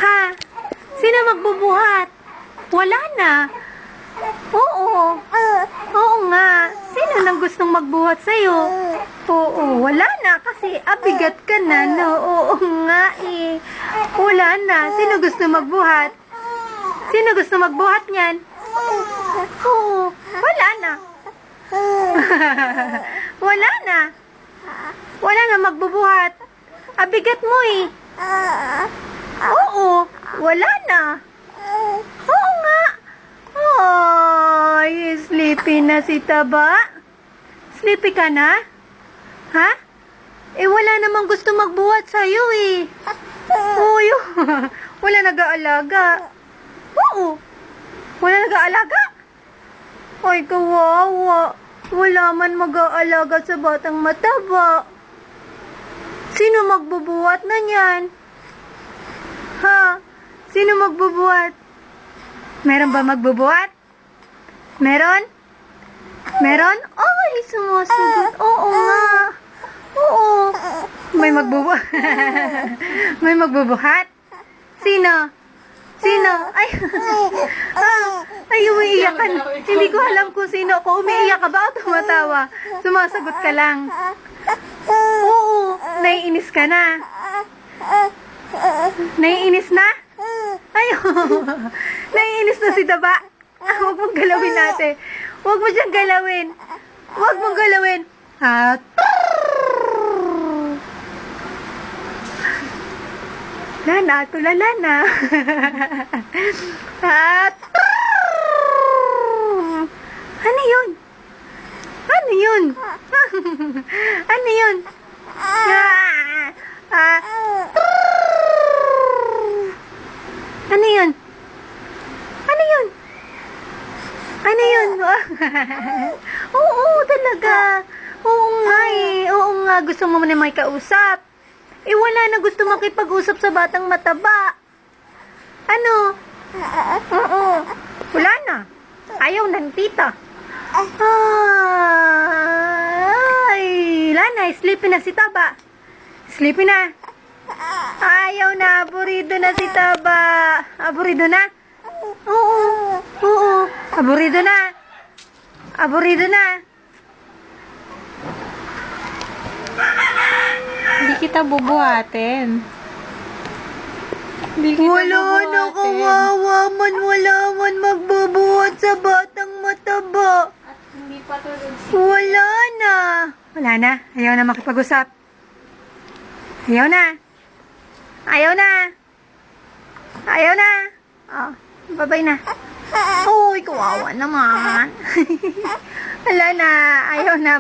Ha? Sino magbubuhat? Wala na. Oo. Oo nga. Sino nang gustong magbuhat sa'yo? Oo, wala na kasi abigat ka na, no? Oo nga eh. Wala na. Sino gusto magbuhat? Sino gusto magbuhat niyan? Oo, wala na. Wala na. Wala na magbubuhat. Abigat mo eh. Oo, wala na. Oo nga. Ay, sleepy na si Taba. Sleepy ka na? Ha? Eh, wala namang gusto magbuhat sa'yo eh. Uy, wala nag-aalaga. Oo. Wala nag-aalaga? Ay, kawawa. Wala man mag-aalaga sa batang mataba. Sino magbubuhat na niyan? Ha? Sino magbubuhat? Meron ba magbubuhat? Meron? Meron? Ay, sumasagot. Oo nga. Oo. May magbubuhat. May magbubuhat? Sino? Sino? Ay, ay, umiiyak ka. Hindi ko alam kung sino ako. Umiiyak ka ba o tumatawa? Sumasagot ka lang. Oo. Naiinis ka na. Naiinis na? Ay, naiinis na si Taba. Huwag mong galawin natin. Huwag mo siyang galawin. Huwag mong galawin. At Lana, tulala na. At ano yun? Ano yun? Ano yun? Ano yun? Ano yun? Ano yun? Oo, talaga. Oo nga eh. Oo nga, gusto mo na may kausap. Eh, wala na gusto makipag-usap sa batang mataba. Ano? Oo. Wala na. Ayaw na, tita. Ay, Lana, sleepy na si Taba. Sleepy na. Ayaw na, aburido na si Taba. Aburido na? Oo. Oo. Aburido na. Aburido na. Hindi kita bubuhatin. Hindi kita Wala bubuhatin. na, kawawa man. Wala man magbubuhat sa batang mataba. At hindi pa tulog si... Wala na. Wala na. Ayaw na makipag-usap. Ayaw na. Ayaw na. Ayaw na. Oh, babay na. Uy, kawawa naman. Wala na. Ayaw na.